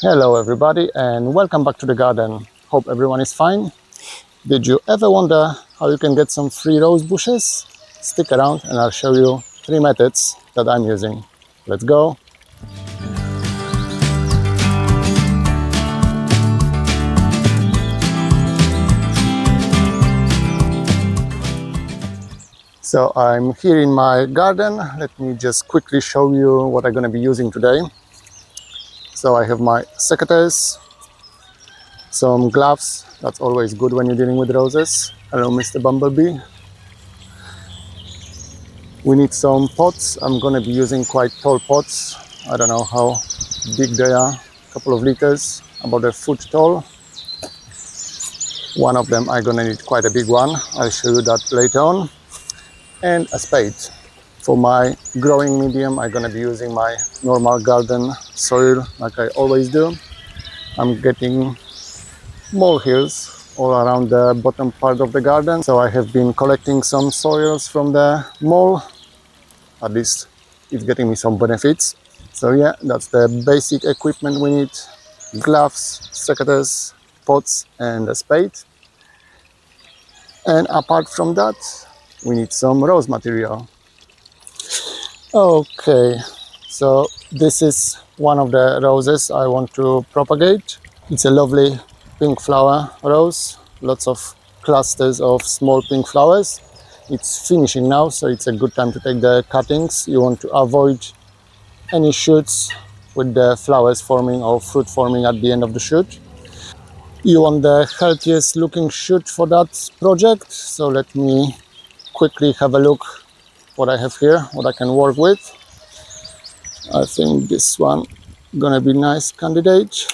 Hello everybody and welcome back to the garden. Hope everyone is fine. Did you ever wonder how you can get some free rose bushes? Stick around and I'll show you 3 methods that I'm using. Let's go. So I'm here in my garden. Let me just quickly show you what I'm going to be using today. So I have my secateurs, some gloves. That's always good when you're dealing with roses. Hello Mr. Bumblebee. We need some pots. I'm going to be using quite tall pots. I don't know how big they are, a couple of liters, about a foot tall. One of them I'm going to need quite a big one. I'll show you that later on. And a spade. For my growing medium, I'm going to be using my normal garden soil like I always do. I'm getting molehills all around the bottom part of the garden. So I have been collecting some soils from the mole. At least it's getting me some benefits. So yeah, that's the basic equipment we need. Gloves, secateurs, pots and a spade. And apart from that, we need some rose material. Okay, so this is one of the roses I want to propagate. It's a lovely pink flower rose, lots of clusters of small pink flowers. It's finishing now, so it's a good time to take the cuttings. You want to avoid any shoots with the flowers forming or fruit forming at the end of the shoot. You want the healthiest looking shoot for that project, so let me quickly have a look what I have here, what I can work with. I think this one gonna be nice candidate.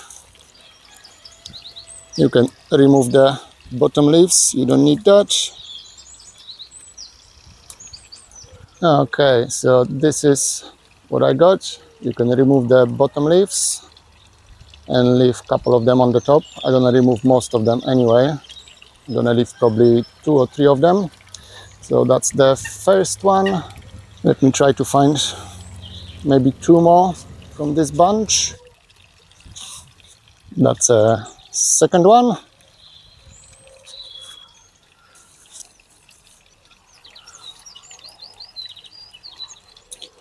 You can remove the bottom leaves, you don't need that. Okay, so this is what I got. You can remove the bottom leaves and leave a couple of them on the top. I'm gonna remove most of them anyway. I'm gonna leave probably 2 or 3 of them. So that's the first one. Let me try to find maybe 2 more from this bunch. That's a second one.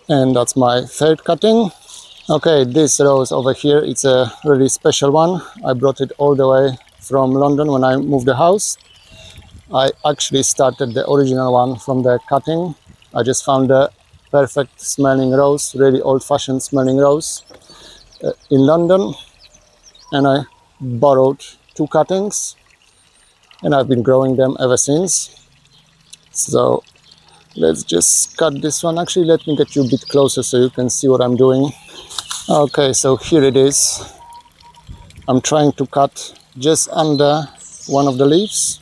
And that's my third cutting. Okay, this rose over here, it's a really special one. I brought it all the way from London when I moved the house. I actually started the original one from the cutting. I just found the perfect smelling rose, really old-fashioned smelling rose in London, and I borrowed 2 cuttings and I've been growing them ever since. So let's just cut this one. Actually, let me get you a bit closer so you can see what I'm doing. Okay, so here it is. I'm trying to cut just under one of the leaves,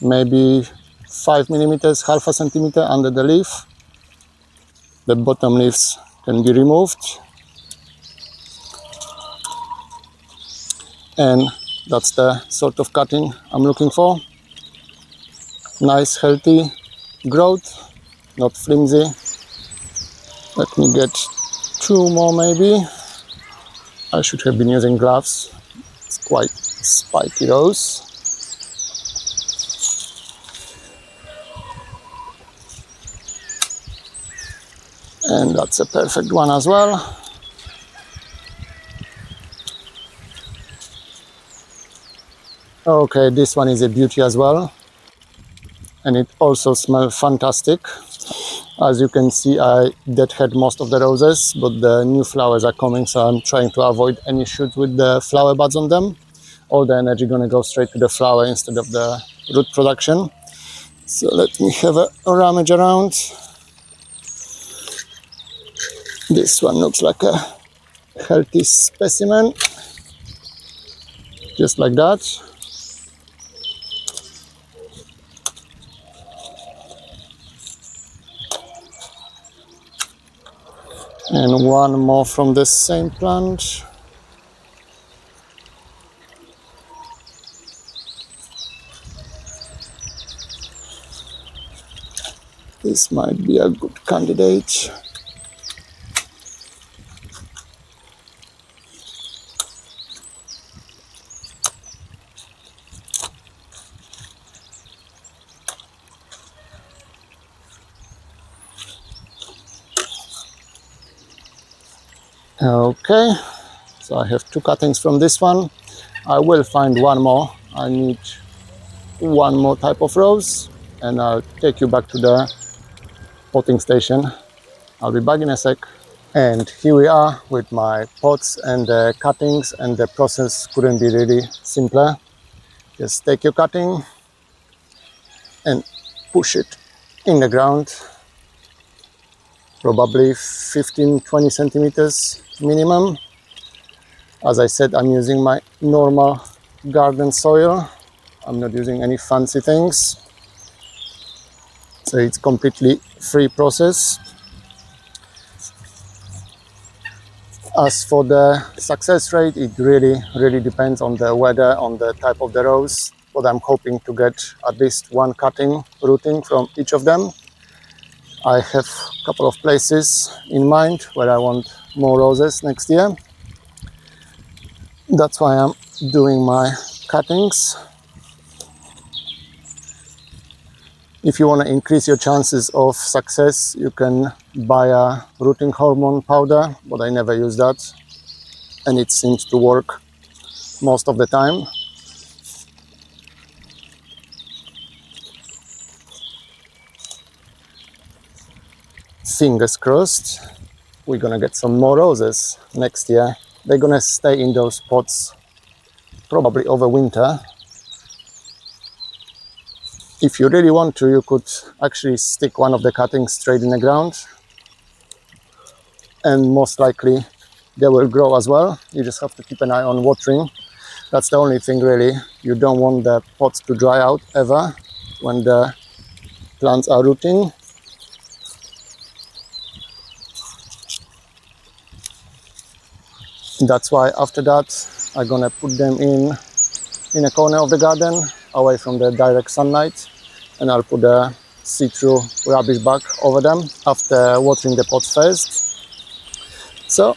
maybe 5 millimeters, half a centimeter under the leaf. The bottom leaves can be removed, and that's the sort of cutting I'm looking for. Nice healthy growth, not flimsy. Let me get 2 more maybe. I should have been using gloves. It's quite spiky rose. And that's a perfect one as well. Okay, this one is a beauty as well. And it also smells fantastic. As you can see, I deadhead most of the roses, but the new flowers are coming, so I'm trying to avoid any shoot with the flower buds on them. All the energy gonna go straight to the flower instead of the root production. So let me have a rummage around. This one looks like a healthy specimen, just like that. And one more from the same plant. This might be a good candidate. Okay, so I have two cuttings from this one. I will find one more. I need one more type of rose, and I'll take you back to the potting station. I'll be back in a sec. And here we are with my pots and the cuttings, and the process couldn't be really simpler. Just take your cutting and push it in the ground, probably 15-20 centimeters minimum. As I said, I'm using my normal garden soil. I'm not using any fancy things, so it's completely free process. As for the success rate, it really depends on the weather, on the type of the rose, but I'm hoping to get at least one cutting rooting from each of them. I have a couple of places in mind where I want more roses next year. That's why I'm doing my cuttings. If you want to increase your chances of success, you can buy a rooting hormone powder, but I never use that, and it seems to work most of the time. Fingers crossed, we're gonna get some more roses next year. They're gonna stay in those pots probably over winter. If you really want to, you could actually stick one of the cuttings straight in the ground, and most likely they will grow as well. You just have to keep an eye on watering. That's the only thing really. You don't want the pots to dry out ever when the plants are rooting. That's why after that I'm gonna put them in a corner of the garden away from the direct sunlight, and I'll put a see-through rubbish bag over them after watering the pots first. So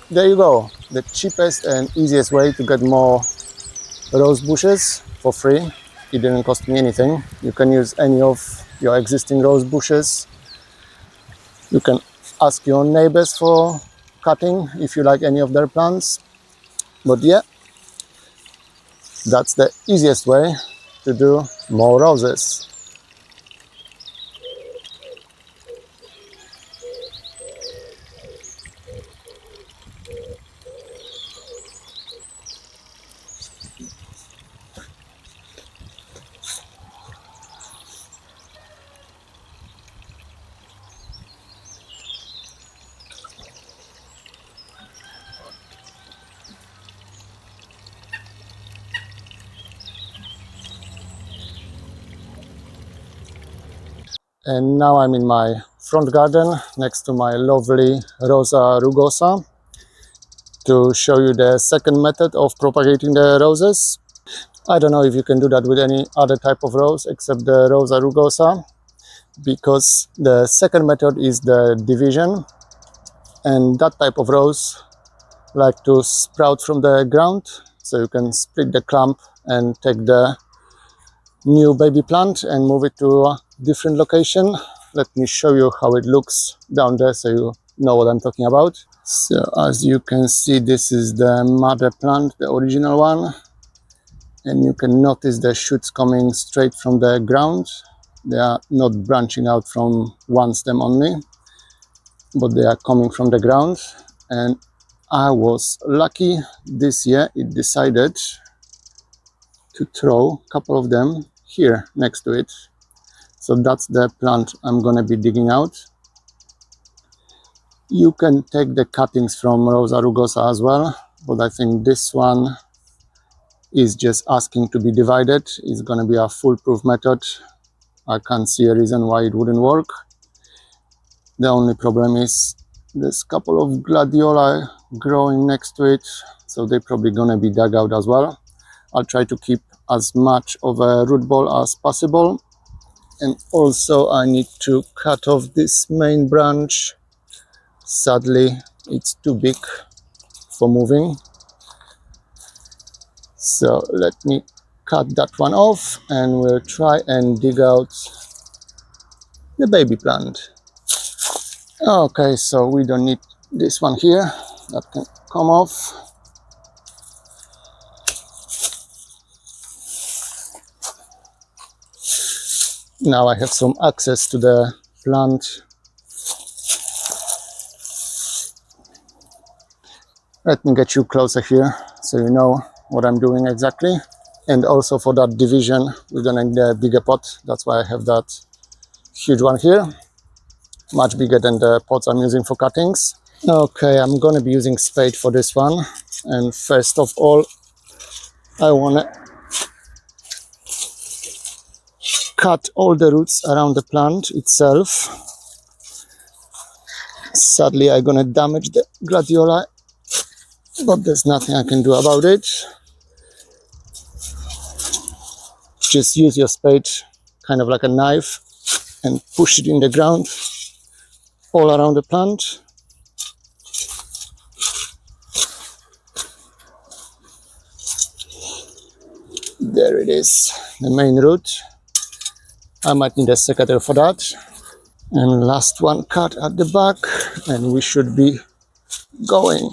there you go, the cheapest and easiest way to get more rose bushes for free. It didn't cost me anything. You can use any of your existing rose bushes. You can ask your neighbors for cutting if you like any of their plants. But yeah, that's the easiest way to do more roses. And now I'm in my front garden next to my lovely Rosa Rugosa to show you the second method of propagating the roses. I don't know if you can do that with any other type of rose except the Rosa Rugosa, because the second method is the division, and that type of rose like to sprout from the ground, so you can split the clump and take the new baby plant and move it to a different location. Let me show you how it looks down there so you know what I'm talking about. So as you can see, this is the mother plant, the original one, and you can notice the shoots coming straight from the ground. They are not branching out from one stem only, but they are coming from the ground. And I was lucky this year, it decided to throw a couple of them here next to it. So that's the plant I'm gonna be digging out. You can take the cuttings from Rosa Rugosa as well, but I think this one is just asking to be divided. It's gonna be a foolproof method. I can't see a reason why it wouldn't work. The only problem is there's a couple of gladiola growing next to it, so they're probably gonna be dug out as well. I'll try to keep as much of a root ball as possible. And also I need to cut off this main branch. Sadly, it's too big for moving. So let me cut that one off and we'll try and dig out the baby plant. Okay, so we don't need this one here. That can come off. Now I have some access to the plant. Let me get you closer here so you know what I'm doing exactly. And also for that division, we're gonna need a bigger pot. That's why I have that huge one here, much bigger than the pots I'm using for cuttings. Okay, I'm gonna be using spade for this one. And first of all, I wanna cut all the roots around the plant itself. Sadly, I'm gonna damage the gladiola, but there's nothing I can do about it. Just use your spade kind of like a knife and push it in the ground all around the plant. There it is, the main root. I might need a secateur for that. And last one cut at the back, and we should be going.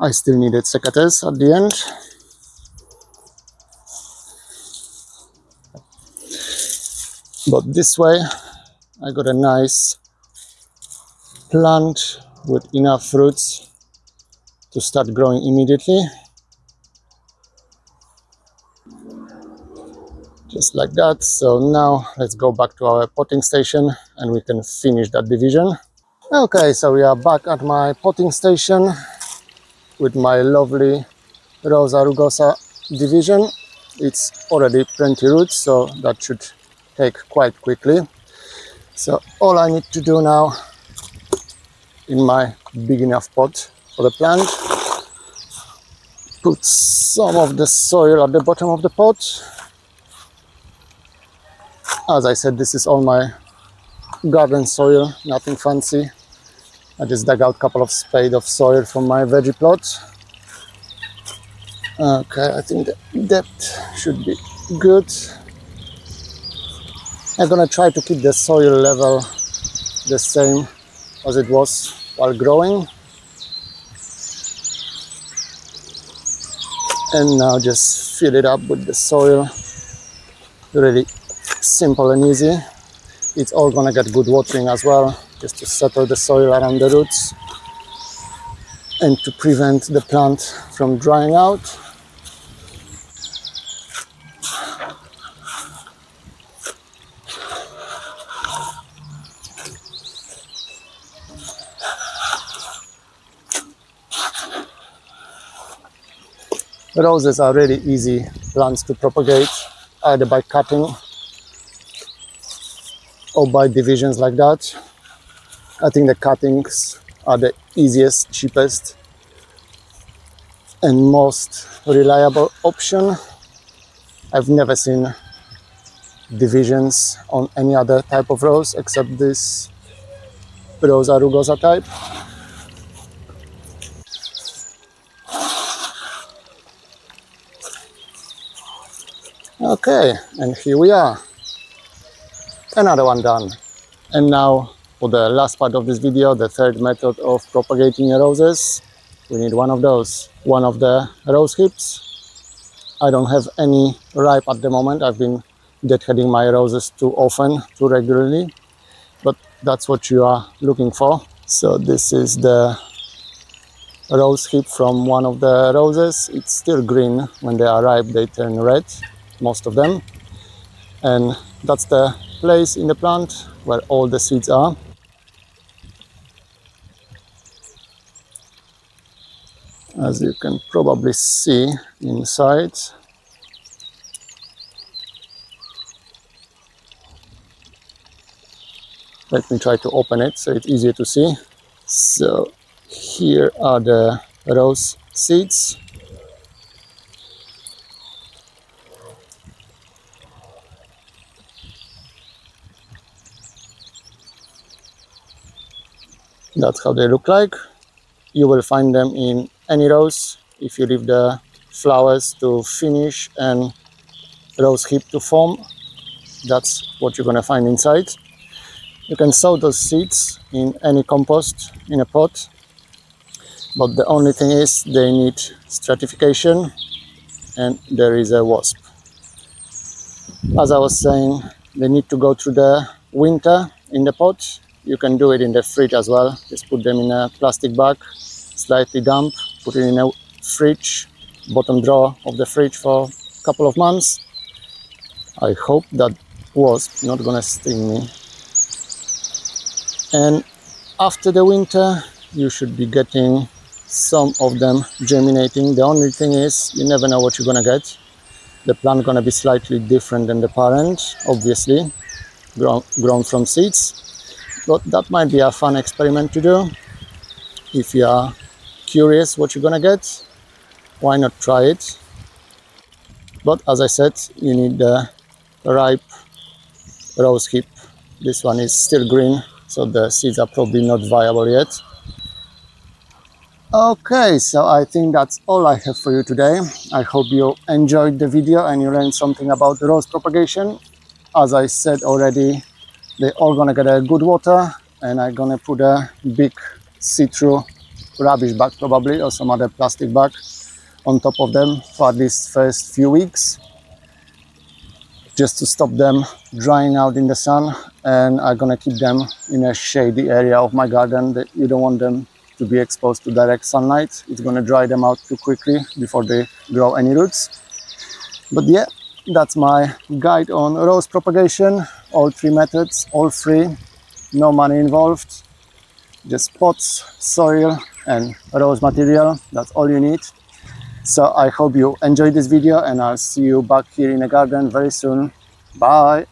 I still needed secateurs at the end. But this way, I got a nice plant with enough roots to start growing immediately. Just like that. So now let's go back to our potting station and we can finish that division. Okay, so we are back at my potting station with my lovely Rosa Rugosa division. It's already plenty roots, so that should take quite quickly. So all I need to do now in my big enough pot for the plant, put some of the soil at the bottom of the pot. As I said, this is all my garden soil, nothing fancy. I just dug out a couple of spades of soil from my veggie plot. Okay, I think the depth should be good. I'm gonna try to keep the soil level the same as it was while growing. And now just fill it up with the soil. Really simple and easy. It's all gonna get good watering as well, just to settle the soil around the roots and to prevent the plant from drying out. Roses are really easy plants to propagate, either by cutting or by divisions like that. I think the cuttings are the easiest, cheapest, and most reliable option. I've never seen divisions on any other type of rose except this Rosa Rugosa type. Okay, and here we are. Another one done. And now for the last part of this video, the third method of propagating your roses. We need one of those, one of the rose hips. I don't have any ripe at the moment. I've been deadheading my roses too often, too regularly, but that's what you are looking for. So this is the rose hip from one of the roses. It's still green. When they are ripe, they turn red, most of them. And that's the place in the plant where all the seeds are. as you can probably see inside. Let me try to open it so it's easier to see. So here are the rose seeds. That's how they look like. You will find them in any rose if you leave the flowers to finish and rose hip to form. That's what you're going to find inside. You can sow those seeds in any compost in a pot, but the only thing is they need stratification, and there is a wasp. As I was saying, they need to go through the winter in the pot. You can do it in the fridge as well. Just put them in a plastic bag, slightly damp, put it in a fridge, bottom drawer of the fridge for a couple of months. I hope that wasp not gonna sting me. And after the winter, you should be getting some of them germinating. The only thing is, you never know what you're gonna get. The plant gonna be slightly different than the parent, obviously, grown from seeds. But that might be a fun experiment to do. If you are curious what you're gonna get, why not try it? But as I said, you need the ripe rose hip. This one is still green, so the seeds are probably not viable yet. Okay, so I think that's all I have for you today. I hope you enjoyed the video and you learned something about rose propagation. As I said already, they're all gonna get a good water, and I'm gonna put a big see-through rubbish bag probably, or some other plastic bag on top of them for at least first few weeks, just to stop them drying out in the sun. And I'm gonna keep them in a shady area of my garden. That you don't want them to be exposed to direct sunlight. It's gonna dry them out too quickly before they grow any roots. But yeah, that's my guide on rose propagation. All three methods, all free, no money involved, just pots, soil and rose material. That's all you need. So I hope you enjoyed this video, and I'll see you back here in the garden very soon. Bye.